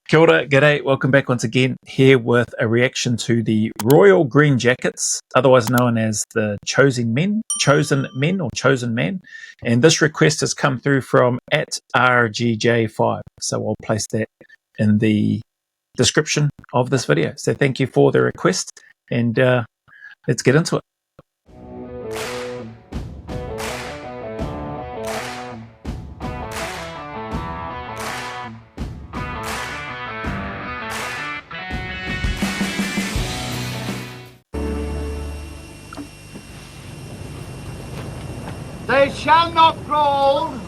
Kia ora, g'day, welcome back once again here with a reaction to the Royal Green Jackets, otherwise known as the Chosen Men or Chosen Man. And this request has come through from @RGJ5. So I'll place that in the description of this video. So thank you for the request, and let's get into it. They shall not grow old,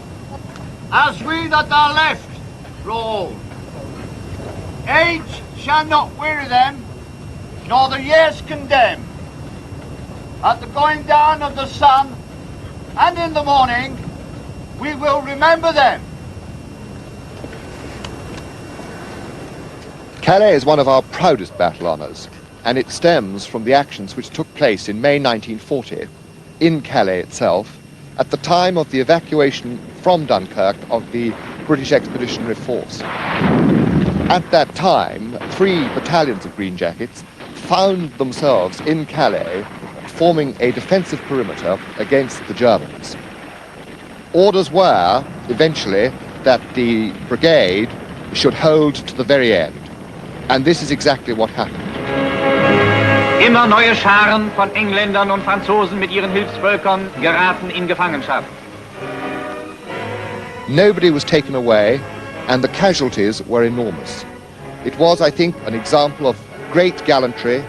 as we that are left grow old. Age shall not weary them, nor the years condemn. At the going down of the sun, and in the morning, we will remember them. Calais is one of our proudest battle honours, and it stems from the actions which took place in May 1940 in Calais itself, at the time of the evacuation from Dunkirk of the British Expeditionary Force. At that time, 3 battalions of Green Jackets found themselves in Calais forming a defensive perimeter against the Germans. Orders were, eventually, that the brigade should hold to the very end. And this is exactly what happened. Immer neue Scharen von Engländern und Franzosen mit ihren Hilfsvölkern geraten in Gefangenschaft. Nobody was taken away, and the casualties were enormous. It was, I think, an example of great gallantry,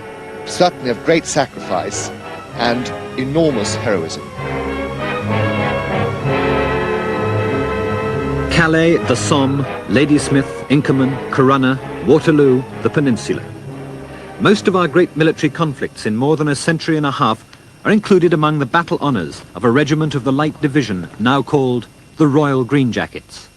certainly of great sacrifice, and enormous heroism. Calais, the Somme, Ladysmith, Inkerman, Corunna, Waterloo, the Peninsula. Most of our great military conflicts in more than a century and a half are included among the battle honours of a regiment of the Light Division, now called the Royal Green Jackets.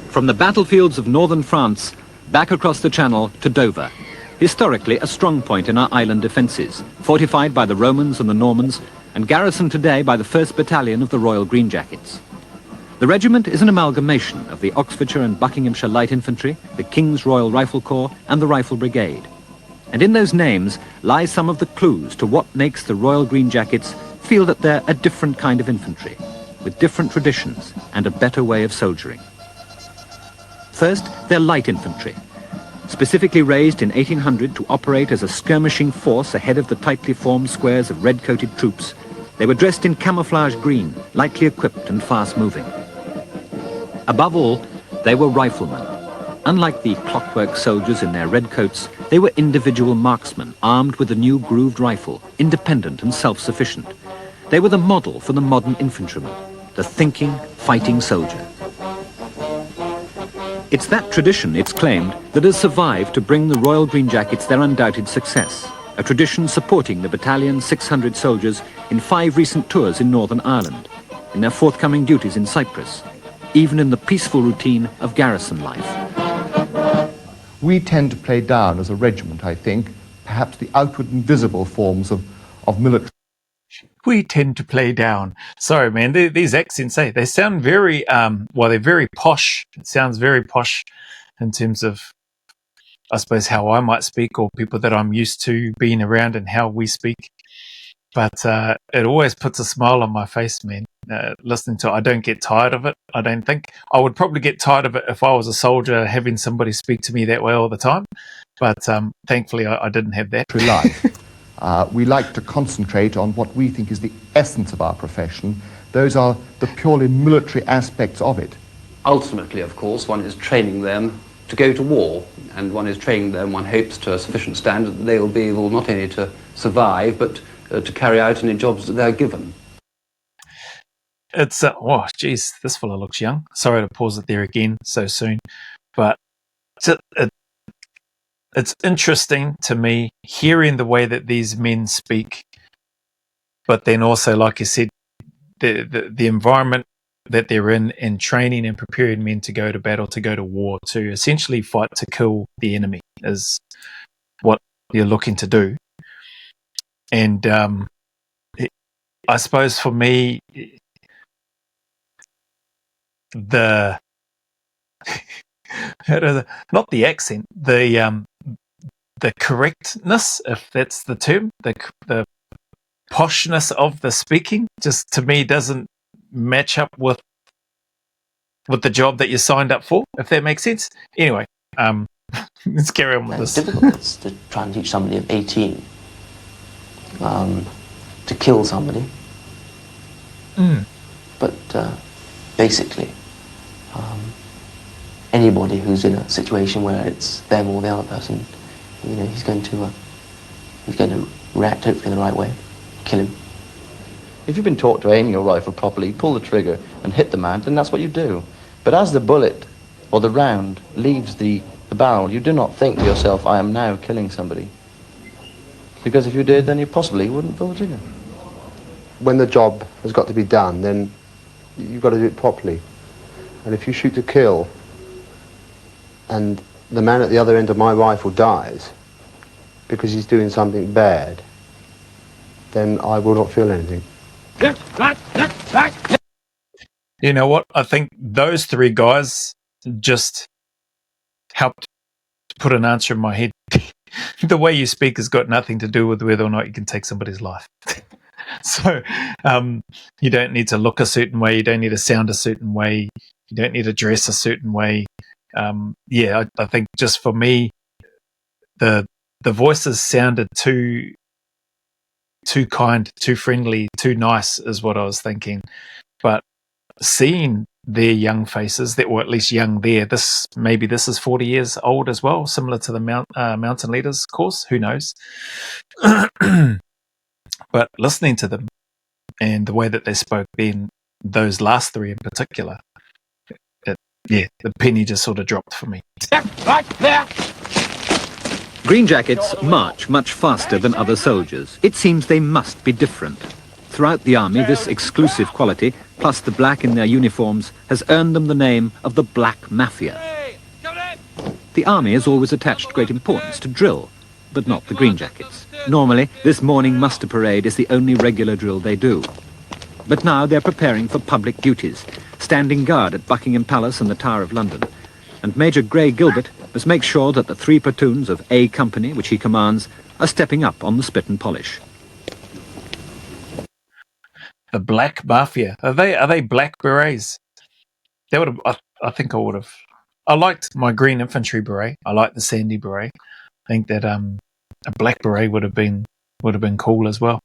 From the battlefields of northern France, back across the Channel to Dover, historically a strong point in our island defences, fortified by the Romans and the Normans, and garrisoned today by the 1st Battalion of the Royal Green Jackets. The regiment is an amalgamation of the Oxfordshire and Buckinghamshire Light Infantry, the King's Royal Rifle Corps, and the Rifle Brigade. And in those names lie some of the clues to what makes the Royal Green Jackets feel that they're a different kind of infantry, with different traditions and a better way of soldiering. First, they're light infantry, specifically raised in 1800 to operate as a skirmishing force ahead of the tightly formed squares of red-coated troops. They were dressed in camouflage green, lightly equipped and fast-moving. Above all, they were riflemen. Unlike the clockwork soldiers in their red coats, they were individual marksmen armed with a new grooved rifle, independent and self-sufficient. They were the model for the modern infantryman, the thinking, fighting soldier. It's that tradition, it's claimed, that has survived to bring the Royal Green Jackets their undoubted success, a tradition supporting the battalion's 600 soldiers in 5 recent tours in Northern Ireland, in their forthcoming duties in Cyprus, even in the peaceful routine of garrison life. We tend to play down as a regiment, I think, perhaps the outward and visible forms of military. We tend to play down. Sorry, man, these accents, they sound very, well, they're very posh. It sounds very posh in terms of, I suppose, how I might speak or people that I'm used to being around and how we speak. But it always puts a smile on my face, man, listening to it. I don't get tired of it, I don't think. I would probably get tired of it if I was a soldier having somebody speak to me that way all the time. But thankfully, I didn't have that. Life. We like to concentrate on what we think is the essence of our profession. Those are the purely military aspects of it. Ultimately, of course, one is training them to go to war, and one is training them, one hopes, to a sufficient standard that they will be able not only to survive, but to carry out any jobs that they're given. It's, oh, geez, this fella looks young. Sorry to pause it there again so soon. But it's interesting to me hearing the way that these men speak, but then also, like you said, the environment that they're in and training and preparing men to go to battle, to go to war, to essentially fight to kill the enemy is what you're looking to do. And I suppose for me, the not the accent, the correctness, if that's the term, the poshness of the speaking, just to me doesn't match up with the job that you signed up for, if that makes sense. Anyway, let's carry on with this. It's difficult to try and teach somebody of 18 to kill somebody. But basically, anybody who's in a situation where it's them or the other person, you know, he's going to react hopefully in the right way, kill him. If you've been taught to aim your rifle properly, pull the trigger and hit the man, then that's what you do. But as the bullet or the round leaves the barrel, you do not think to yourself, I am now killing somebody. Because if you did, then you possibly wouldn't pull the trigger. When the job has got to be done, then you've got to do it properly. And if you shoot to kill and the man at the other end of my rifle dies because he's doing something bad, then I will not feel anything. You know what? I think those three guys just helped put an answer in my head. The way you speak has got nothing to do with whether or not you can take somebody's life. So you don't need to look a certain way. You don't need to sound a certain way. You don't need to dress a certain way. I think just for me, the voices sounded too kind, too friendly, too nice is what I was thinking. But seeing their young faces that were at least young there, this is 40 years old as well, similar to the Mountain Leaders course, who knows. But listening to them and the way that they spoke then, those last three in particular, the penny just sort of dropped for me. Green Jackets march much faster than other soldiers. It seems they must be different. Throughout the army, this exclusive quality, plus the black in their uniforms, has earned them the name of the Black Mafia. The army has always attached great importance to drill, but not the Green Jackets. Normally, this morning muster parade is the only regular drill they do. But now they're preparing for public duties, standing guard at Buckingham Palace and the Tower of London. And Major Grey Gilbert must make sure that the 3 platoons of A Company, which he commands, are stepping up on the spit and polish. The Black Mafia. Are they black berets? That would have. I think I would have. I liked my green infantry beret. I liked the sandy beret. I think that a black beret would have been cool as well.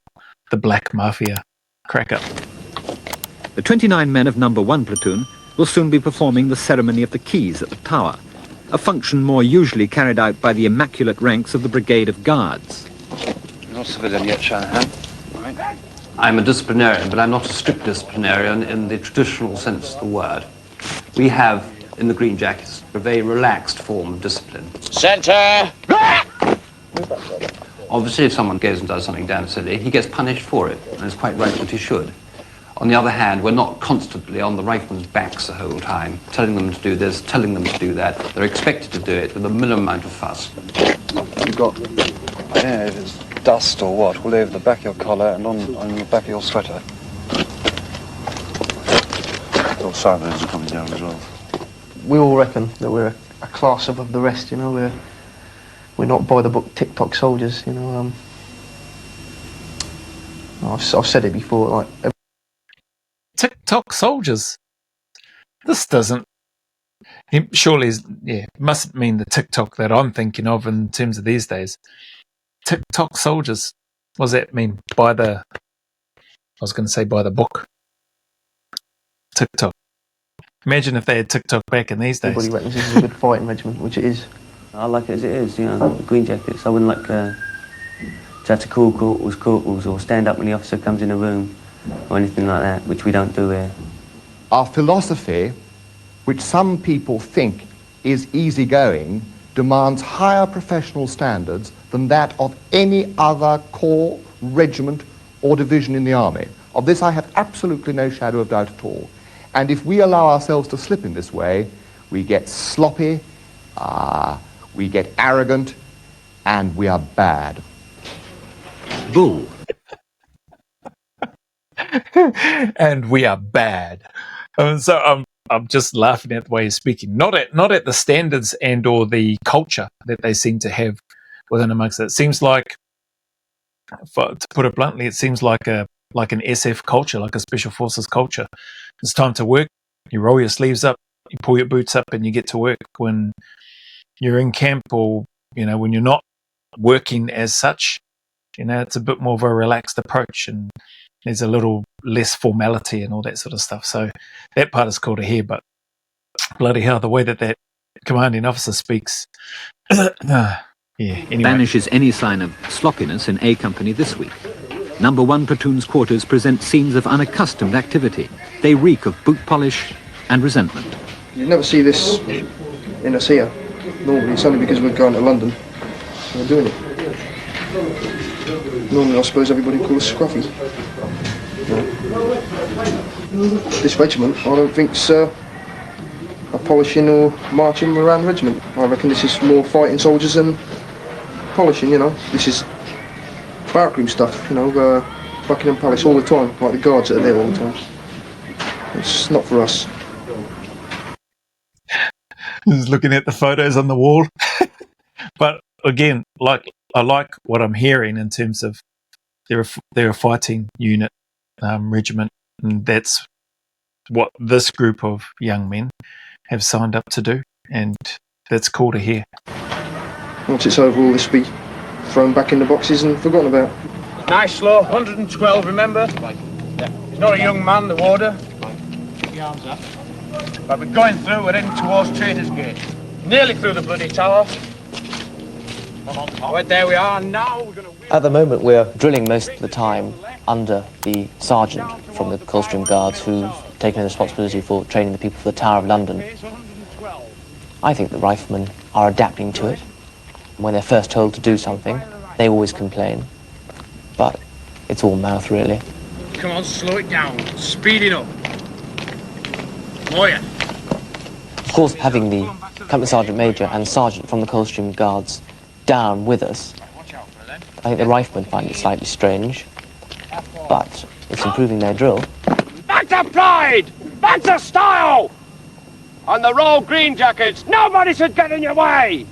The Black Mafia. Crack up. The 29 men of number 1 platoon will soon be performing the ceremony of the keys at the tower, a function more usually carried out by the immaculate ranks of the Brigade of Guards. Not civilian yet, Shanahan. Right. I'm a disciplinarian, but I'm not a strict disciplinarian in the traditional sense of the word. We have, in the Green Jackets, a very relaxed form of discipline. Centre! Obviously, if someone goes and does something damn silly, he gets punished for it, and it's quite right that he should. On the other hand, we're not constantly on the riflemen's backs the whole time, telling them to do this, telling them to do that. They're expected to do it with a minimum amount of fuss. You've got, I don't know if it's dust or what, all over the back of your collar and on the back of your sweater. Your silos are coming down as well. We all reckon that we're a class above the rest, you know, we're not by-the-book TikTok soldiers, you know. I've said it before, like... TikTok soldiers. This doesn't. Surely, mustn't mean the TikTok that I'm thinking of in terms of these days. TikTok soldiers. What does that mean? I was going to say by the book. TikTok. Imagine if they had TikTok back in these days. Everybody reckons this is a good fighting regiment, which it is. I like it as it is, you know, the Green Jackets. I wouldn't like to have to call corporals or stand up when the officer comes in the room or anything like that, which we don't do here. Our philosophy, which some people think is easygoing, demands higher professional standards than that of any other corps, regiment or division in the army. Of this I have absolutely no shadow of doubt at all. And if we allow ourselves to slip in this way, we get sloppy, we get arrogant, and we are bad. Bull. And we are bad. So I'm just laughing at the way he's speaking. Not at the standards and or the culture that they seem to have within amongst it. It seems like, to put it bluntly, it seems like an SF culture, like a special forces culture. It's time to work. You roll your sleeves up, you pull your boots up, and you get to work. When you're in camp, or when you're not working as such, it's a bit more of a relaxed approach, and there's a little less formality and all that sort of stuff. So that part is cool to hear. But bloody hell, the way that commanding officer speaks. Anyway. Banishes any sign of sloppiness in A Company this week. Number 1 platoon's quarters present scenes of unaccustomed activity. They reek of boot polish and resentment. You never see this in us here. Normally it's only because we're going to London and we're doing it. Normally I suppose everybody calls us scruffy. This regiment I don't think's a polishing or marching around the regiment. I reckon this is more fighting soldiers than polishing, This is barrackroom stuff, Buckingham Palace all the time, like the guards that are there all the time. It's not for us. Just looking at the photos on the wall. But again, I like what I'm hearing in terms of they're a fighting unit, regiment, and that's what this group of young men have signed up to do, and that's cool to hear. Once it's over, all this be thrown back in the boxes and forgotten about. Nice slow, 112, remember? He's not a young man, the warder. Keep your arms up. But we're going through, we're heading towards Traitors Gate. Nearly through the bloody tower. Right, there we are, now we're going to... At the moment we're drilling most of the time under the sergeant from the Coldstream Guards who's taken the responsibility for training the people for the Tower of London. I think the riflemen are adapting to it. When they're first told to do something, they always complain. But it's all mouth, really. Come on, slow it down. Speed it up. Moya. Of course, having the Company Sergeant Major and Sergeant from the Coldstream Guards down with us, I think the riflemen find it slightly strange. But it's improving their drill. Back to pride! Back to style! On the roll, green jackets, nobody should get in your way!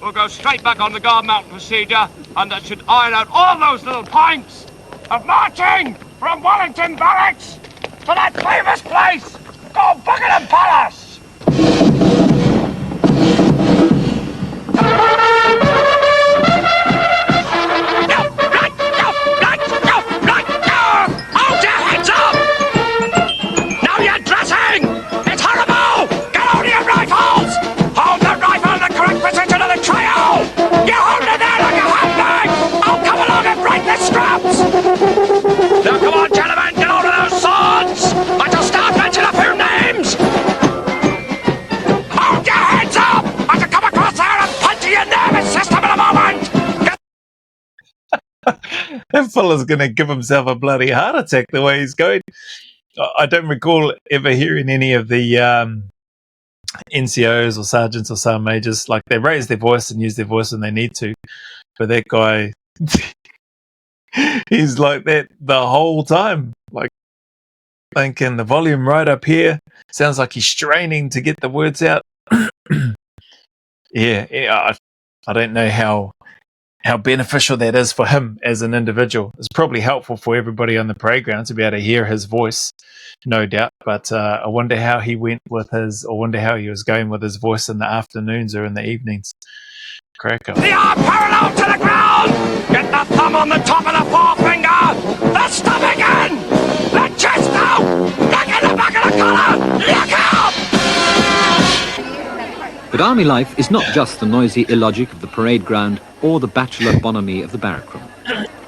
We'll go straight back on the guard mountain procedure, and that should iron out all those little points of marching from Wellington Barracks to that famous place called Buckingham Palace! Hold your heads up! Now you're dressing! It's horrible! Get on your rifles! Hold the rifle in the correct position of the trail! You hold it there like a handbag! I'll come along and break the straps! Now come on, gentlemen, get hold of those swords! I shall start mentioning a few names! Hold your heads up! I shall come across there and punch your nervous system in a moment! That fella's going to give himself a bloody heart attack the way he's going. I don't recall ever hearing any of the NCOs or sergeants or sergeant majors, like, they raise their voice and use their voice when they need to. But that guy, he's like that the whole time. Like, thinking the volume right up here. Sounds like he's straining to get the words out. Yeah, I don't know how beneficial that is for him as an individual. It's probably helpful for everybody on the parade ground to be able to hear his voice, no doubt. But I wonder how he went with his, or wonder how he was going with his voice in the afternoons or in the evenings. Cracker. The arm parallel to the ground! Get the thumb on the top of the forefinger! The stomach in! The chest out! Look in the back of the collar! Look out! But army life is not just the noisy illogic of the parade ground or the bachelor bonhomie of the barrack room.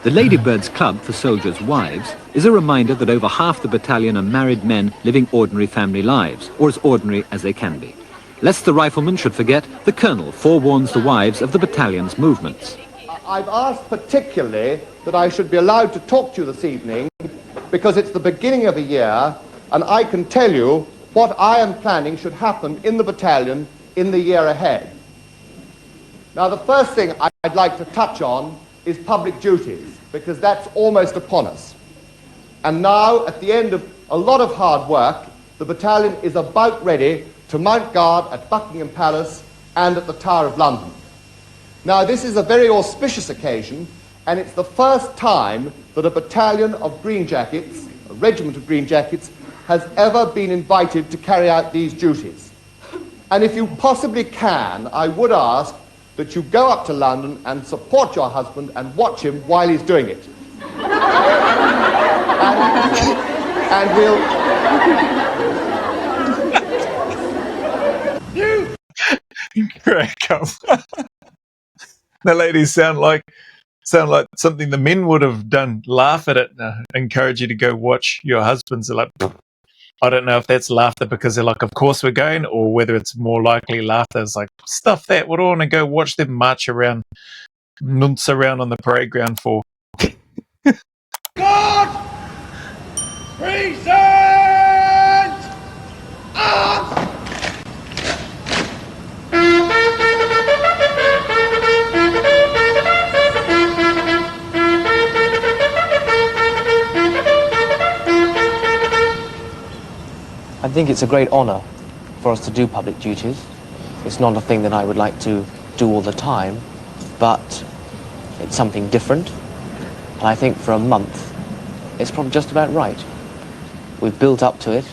The Ladybirds Club for Soldiers' Wives is a reminder that over half the battalion are married men living ordinary family lives, or as ordinary as they can be. Lest the riflemen should forget, the colonel forewarns the wives of the battalion's movements. I've asked particularly that I should be allowed to talk to you this evening because it's the beginning of a year and I can tell you what I am planning should happen in the battalion in the year ahead. Now, the first thing I'd like to touch on is public duties, because that's almost upon us. And now, at the end of a lot of hard work, the battalion is about ready to mount guard at Buckingham Palace and at the Tower of London. Now, this is a very auspicious occasion, and it's the first time that a battalion of Green Jackets, a regiment of Green Jackets, has ever been invited to carry out these duties. And if you possibly can, I would ask that you go up to London and support your husband and watch him while he's doing it. and we'll... Crack up. The ladies sound like something the men would have done. Laugh at it, encourage you to go watch your husbands. Are like, I don't know if that's laughter because they're like, of course we're going, or whether it's more likely laughter. It's like, stuff that. We don't want to go watch them march around, nunce around on the parade ground for. God! Present! Arms! I think it's a great honour for us to do public duties. It's not a thing that I would like to do all the time, but it's something different. And I think for a month, it's probably just about right. We've built up to it,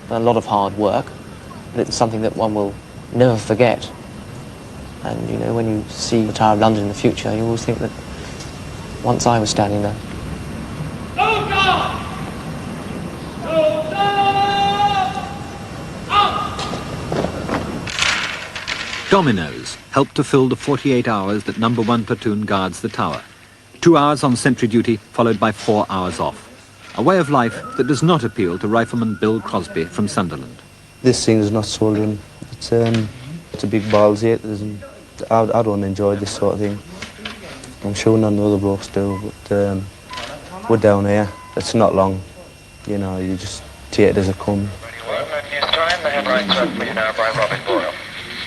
done a lot of hard work, and it's something that one will never forget. And, you know, when you see the Tower of London in the future, you always think that once I was standing there. Oh, God! Oh, God! Dominoes help to fill the 48 hours that No. 1 platoon guards the tower. 2 hours on sentry duty, followed by 4 hours off. A way of life that does not appeal to Rifleman Bill Crosby from Sunderland. This thing is not soldiering. It's a big balls here. I don't enjoy this sort of thing. I'm sure none of the other blokes do, but we're down here. It's not long. You know, you just take it as it comes.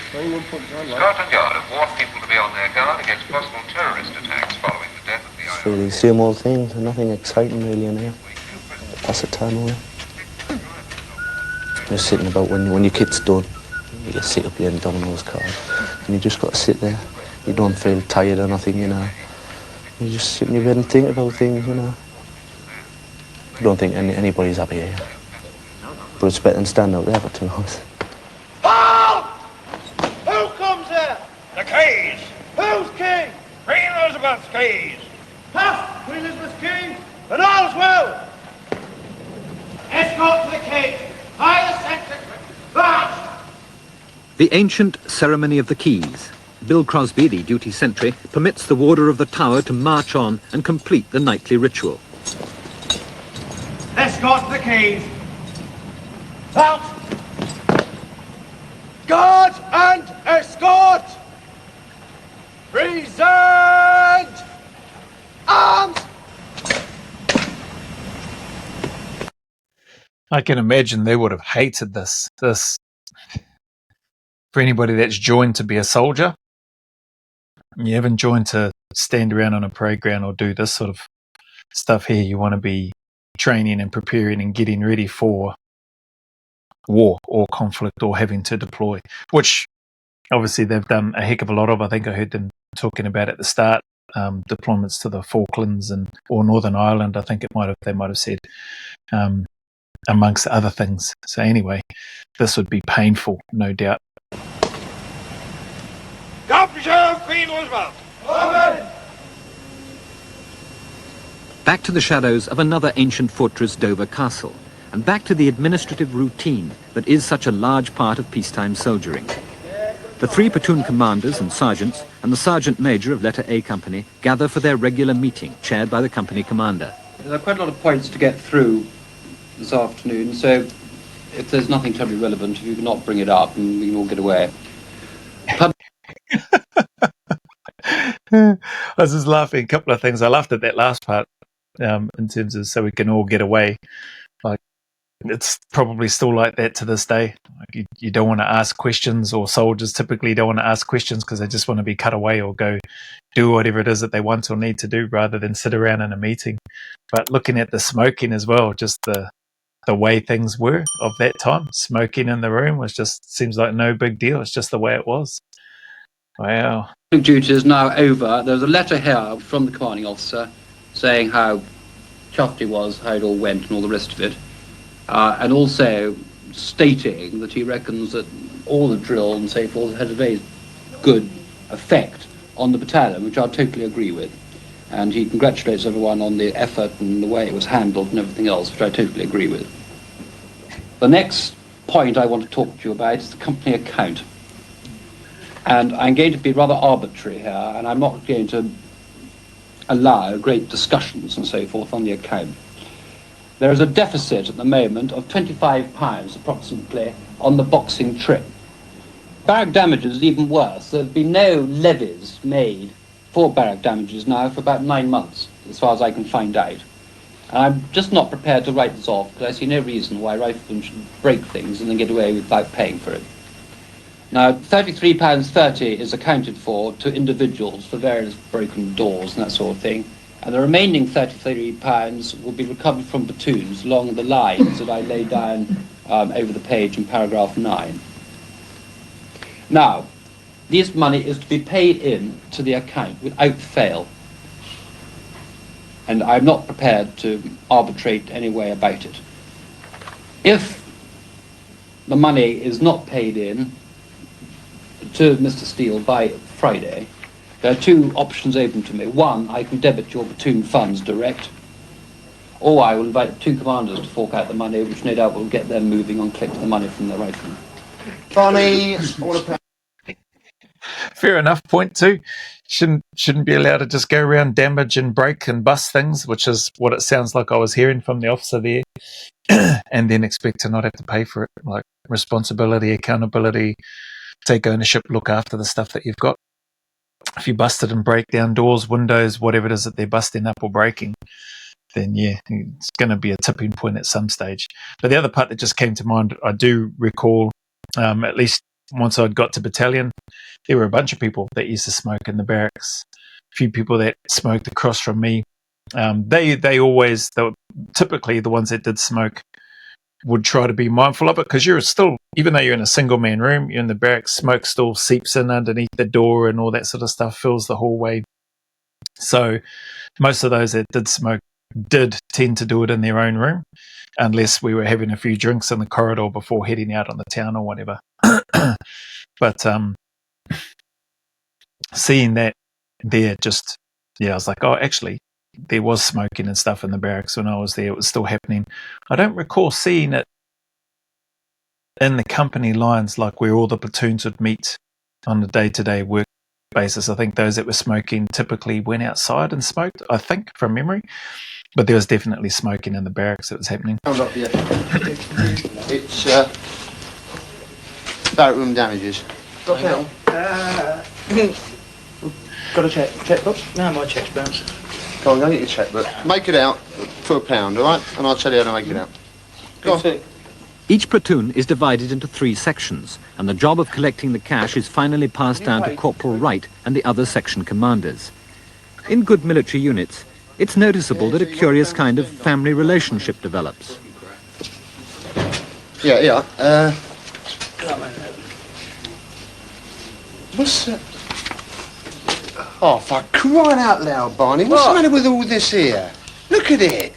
Scotland Yard have warned people to be on their guard against possible terrorist attacks following the death of the It's really the same old things, nothing exciting really in here. Pass the time away. Just sitting about when your kid's done, you get sit up playing dominoes card, and you just got to sit there. You don't feel tired or nothing, you know. You just sit in your bed and think about things, you know. I don't think anybody's happy here. But it's better than standing out there for 2 hours. Halt! Who comes here? The keys. Who's king? Queen Elizabeth's keys. Huff, Queen Elizabeth's king, and all's well. Escort to the king. High the sentry. March! The ancient ceremony of the keys. Bill Crosby, the duty sentry, permits the warder of the tower to march on and complete the nightly ritual. Escort to the keys. Out! Guard and escort! Present! Arms! I can imagine they would have hated this. For anybody that's joined to be a soldier, you haven't joined to stand around on a parade ground or do this sort of stuff here. You want to be training and preparing and getting ready for war or conflict or having to deploy, which obviously they've done a heck of a lot of. I think I heard them talking about at the start, deployments to the Falklands or Northern Ireland. I think they might have said, amongst other things. So anyway, this would be painful, no doubt. God preserve Queen Elizabeth! Amen! Back to the shadows of another ancient fortress, Dover Castle, and back to the administrative routine that is such a large part of peacetime soldiering. The 3 platoon commanders and sergeants and the sergeant major of Letter A Company gather for their regular meeting, chaired by the company commander. There are quite a lot of points to get through this afternoon, so if there's nothing terribly relevant, if you can not bring it up, and we can all get away. I was just laughing. A couple of things. I laughed at that last part in terms of so we can all get away. Like, it's probably still like that to this day. Like you don't want to ask questions, or soldiers typically don't want to ask questions because they just want to be cut away or go do whatever it is that they want or need to do rather than sit around in a meeting. But looking at the smoking as well, just the way things were of that time, smoking in the room was just seems like no big deal. It's just the way it was. Wow. Duty is now over. There's a letter here from the commanding officer saying how chuffed he was, how it all went and all the rest of it. And also stating that he reckons that all the drill and so forth had a very good effect on the battalion, which I totally agree with. And he congratulates everyone on the effort and the way it was handled and everything else, which I totally agree with. The next point I want to talk to you about is the company account. And I'm going to be rather arbitrary here, and I'm not going to allow great discussions and so forth on the account. There is a deficit at the moment of £25 approximately on the Boxing trip. Barrack damages is even worse. There have been no levies made for barrack damages now for about 9 months, as far as I can find out. And I'm just not prepared to write this off, because I see no reason why riflemen should break things and then get away without paying for it. Now, £33.30 is accounted for to individuals for various broken doors and that sort of thing. And the remaining £33 will be recovered from platoons along the lines that I laid down over the page in paragraph 9. Now, this money is to be paid in to the account without fail. And I'm not prepared to arbitrate any way about it. If the money is not paid in to Mr. Steele by Friday, there are two options open to me. One, I can debit your platoon funds direct, or I will invite the two commanders to fork out the money, which no doubt will get them moving on collecting the money from the riflemen. Bonnie, Fair enough. Point two, shouldn't be allowed to just go around damage and break and bust things, which is what it sounds like I was hearing from the officer there, and then expect to not have to pay for it. Like responsibility, accountability, take ownership, look after the stuff that you've got. If you busted and break down doors, windows, whatever it is that they're busting up or breaking, then yeah, it's going to be a tipping point at some stage. But the other part that just came to mind, I do recall, at least once I'd got to battalion, there were a bunch of people that used to smoke in the barracks. A few people that smoked across from me. They always, typically the ones that did smoke, would try to be mindful of it, because you're still, even though you're in a single man room, you're in the barracks, smoke still seeps in underneath the door and all that sort of stuff, fills the hallway. So most of those that did smoke did tend to do it in their own room, unless we were having a few drinks in the corridor before heading out on the town or whatever. But seeing that there, just, yeah, I was like, oh, actually, there was smoking and stuff in the barracks when I was there. It was still happening. I don't recall seeing it in the company lines, like where all the platoons would meet on a day-to-day work basis. I think those that were smoking typically went outside and smoked, I think, from memory. But there was definitely smoking in the barracks that was happening. It's barrack room damages. Got a checkbook? No, my check's bounced. Go on, go get your checkbook. Make it out for £1, all right? And I'll tell you how to make it out. Go on. Each platoon is divided into 3 sections, and the job of collecting the cash is finally passed down to Corporal Wright and the other section commanders. In good military units, it's noticeable that a curious kind of family relationship develops. Yeah. What's that? Oh, for crying out loud, Barney, what's the matter with all this here? Look at it.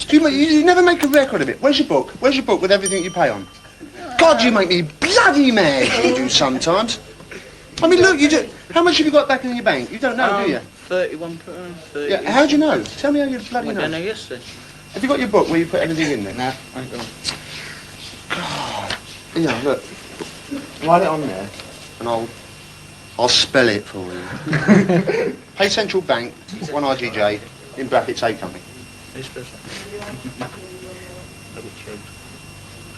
You never make a record of it. Where's your book? Where's your book with everything you pay on? God, you make me bloody mad, you do sometimes. I mean, look, how much have you got back in your bank? You don't know, do you? £31. Yeah, how do you know? Tell me how you bloody know. I don't know yesterday. Have you got your book where you put everything in there? No, I ain't got it. God. Yeah, look. Write it on there, and I'll spell it for you. Pay Central Bank, 1 RGJ, in brackets A Company.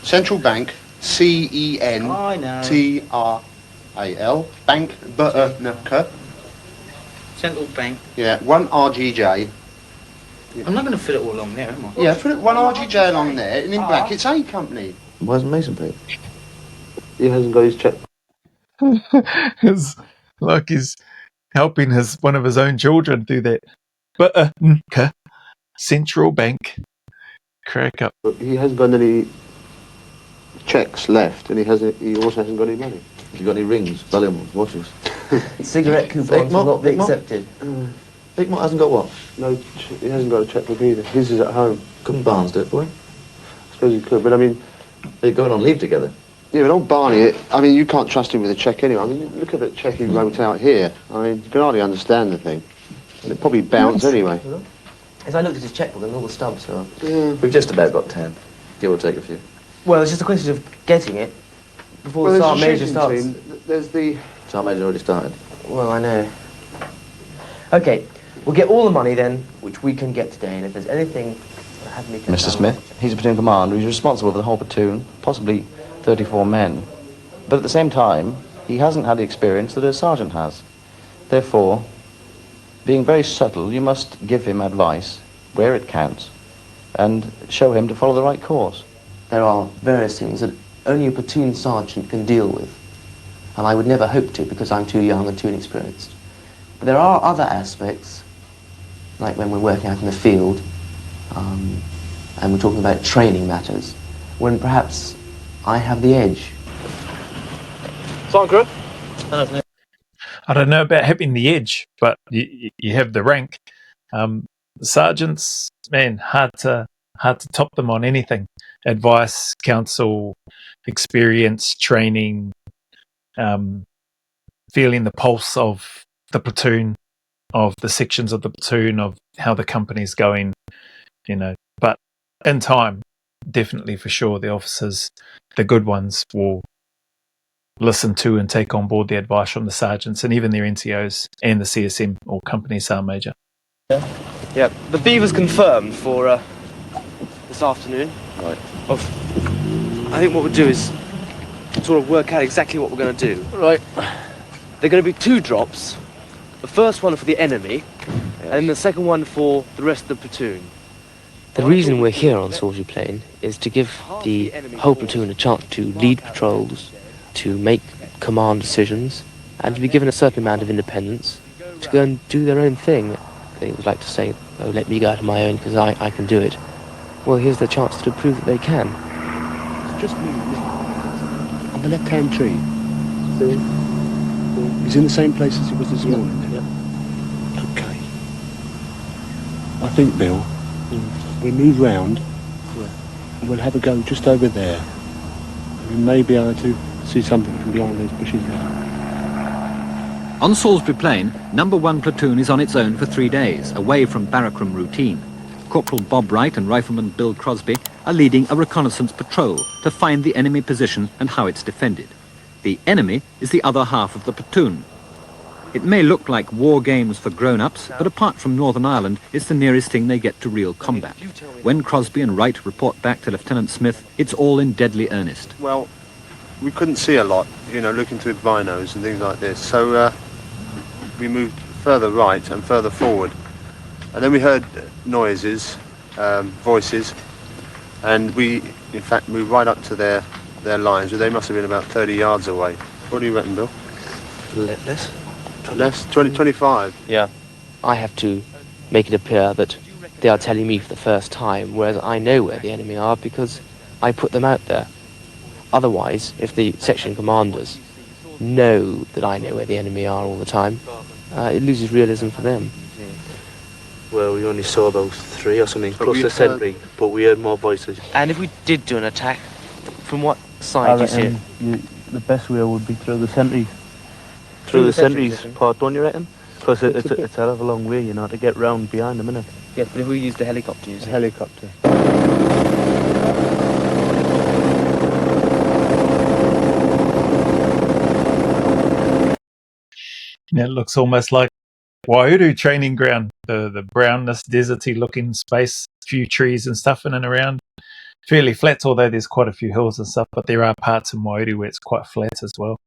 Central Bank, CENTRAL, Bank, Central Bank. Yeah, 1 RGJ, I'm not going to fit it all along there, am I? Yeah, put it one RGJ along there, and in brackets A Company. Why isn't Mason paid? He hasn't got his check. It's like he's helping one of his own children do that. But central bank, crack up. But he hasn't got any checks left, and he also hasn't got any money. Have you got any rings, valuables, watches? Cigarette coupons will not be accepted. Big Mott hasn't got what? No, he hasn't got a checkbook either. His is at home. Couldn't Barnes do it for him? I suppose he could, but I mean... They're going on leave together. Yeah, but old Barney, I mean, you can't trust him with a cheque anyway. I mean, look at the cheque he wrote out here. I mean, you can hardly understand the thing. And it probably bounced anyway. As I looked at his checkbook and all the stubs are... Yeah. We've just about got 10. Give or take a few. Well, it's just a question of getting it before the Sergeant Major starts. There's the... Sergeant Major already started. Well, I know. OK, we'll get all the money then, which we can get today, and if there's anything that hasn't been... Mr. Smith, he's a platoon commander. He's responsible for the whole platoon, possibly 34 men. But at the same time, he hasn't had the experience that a sergeant has. Therefore, being very subtle, you must give him advice where it counts and show him to follow the right course. There are various things that only a platoon sergeant can deal with, and I would never hope to because I'm too young and too inexperienced. But there are other aspects, like when we're working out in the field, and we're talking about training matters, when perhaps I have the edge. Sergeant Crew? I don't know about having the edge, but you have the rank. Sergeants, man, hard to top them on anything. Advice, counsel, experience, training, feeling the pulse of the platoon, of the sections of the platoon, of how the company's going, But in time, definitely for sure, the officers, the good ones, will listen to and take on board the advice from the sergeants and even their NCOs and the CSM or company sergeant major. Yeah, the beaver's confirmed for this afternoon. Right. I think what we'll do is sort of work out exactly what we're going to do. Right. There are going to be 2 drops. The first one for the enemy, and the second one for the rest of the platoon. The reason we're here on Soldier Plain is to give the whole platoon a chance to lead patrols, to make command decisions, and to be given a certain amount of independence to go and do their own thing. They would like to say, oh, let me go out on my own because I can do it. Well, here's the chance to prove that they can. It's just me. On the left-hand tree. He's in the same place as he was this morning. Yep. Okay. I think, Bill, we'll move round and we'll have a go just over there. We may be able to see something from behind those bushes there. On Salisbury Plain, No. 1 platoon is on its own for 3 days, away from barrack room routine. Corporal Bob Wright and Rifleman Bill Crosby are leading a reconnaissance patrol to find the enemy position and how it's defended. The enemy is the other half of the platoon. It may look like war games for grown-ups, but apart from Northern Ireland, it's the nearest thing they get to real combat. When Crosby and Wright report back to Lieutenant Smith, it's all in deadly earnest. Well, we couldn't see a lot, looking through binos and things like this, so we moved further right and further forward. And then we heard noises, voices, and we, in fact, moved right up to their lines. They must have been about 30 yards away. What do you reckon, Bill? Less? Less? 25? Yeah. I have to make it appear that they are telling me for the first time, whereas I know where the enemy are because I put them out there. Otherwise, if the section commanders know that I know where the enemy are all the time, it loses realism for them. Well, we only saw about 3 or something, plus the sentry, but we heard more voices. And if we did do an attack, from what side do you see it? The best way would be through the sentries. Through the sentries part, don't you reckon? Because it's a hell of a long way, to get round behind them, innit? Yes, but if we use the helicopter, you see? Helicopter. It looks almost like Waiuru training ground, the brownness, deserty looking space, few trees and stuff in and around. Fairly flat, although there's quite a few hills and stuff, but there are parts in Waiuru where it's quite flat as well.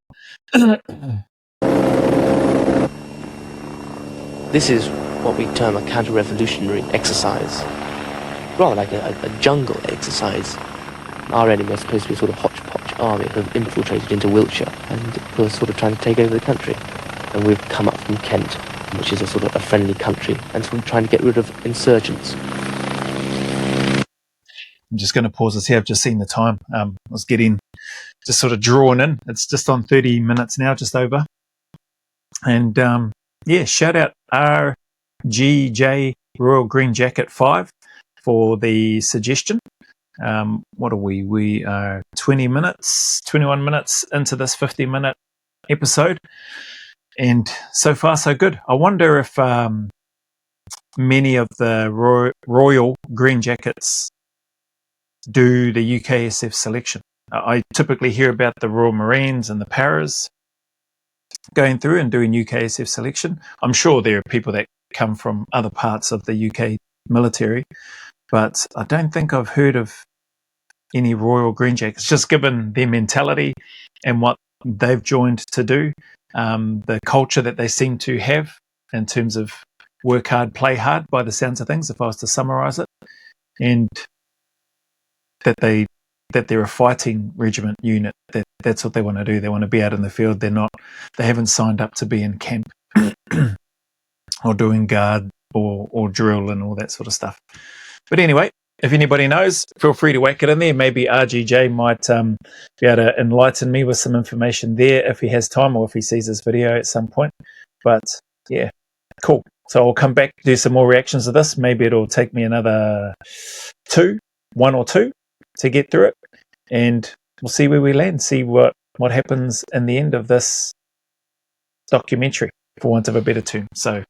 This is what we term a counter-revolutionary exercise, rather like a jungle exercise. Our enemy was supposed to be a sort of hodgepodge army who have infiltrated into Wiltshire and who are sort of trying to take over the country. And we've come up from Kent, which is a sort of a friendly country, and sort of trying to get rid of insurgents. I'm just going to pause this here. I've just seen the time. I was getting just sort of drawn in. It's just on 30 minutes now, just over. And yeah, shout out RGJ Royal Green Jacket 5 for the suggestion. What are we? We are 21 minutes into this 50-minute episode. And so far, so good. I wonder if many of the Royal Green Jackets do the UKSF selection. I typically hear about the Royal Marines and the Paras going through and doing UKSF selection. I'm sure there are people that come from other parts of the UK military, but I don't think I've heard of any Royal Green Jackets, just given their mentality and what they've joined to do, the culture that they seem to have in terms of work hard, play hard, by the sounds of things, if I was to summarize it, and that they're a fighting regiment unit. That's what they want to do. They want to be out in the field. They haven't signed up to be in camp or doing guard or drill and all that sort of stuff. But anyway, if anybody knows, feel free to whack it in there. Maybe RGJ might be able to enlighten me with some information there if he has time or if he sees this video at some point. But yeah, cool. So I'll come back, do some more reactions to this. Maybe it'll take me another one or two to get through it, and we'll see where we land, see what happens in the end of this documentary, for want of a better term. So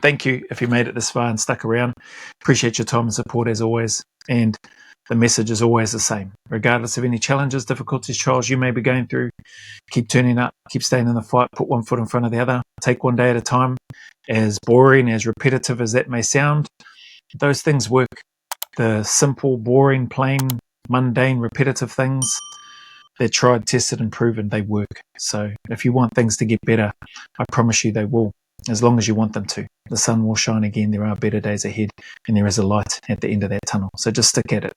thank you if you made it this far and stuck around. Appreciate your time and support as always, and the message is always the same. Regardless of any challenges, difficulties, trials you may be going through, keep turning up, keep staying in the fight, put one foot in front of the other, take one day at a time. As boring, as repetitive as that may sound, those things work. The simple, boring, plain, mundane, repetitive things, they're tried, tested and proven, they work. So if you want things to get better, I promise you they will, as long as you want them to. The sun will shine again, there are better days ahead, and there is a light at the end of that tunnel. So just stick at it.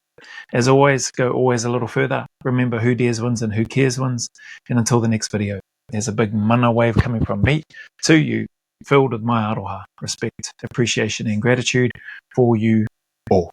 As always, go always a little further. Remember, who dares wins and who cares wins. And until the next video, there's a big mana wave coming from me to you, filled with my aroha, respect, appreciation and gratitude for you all.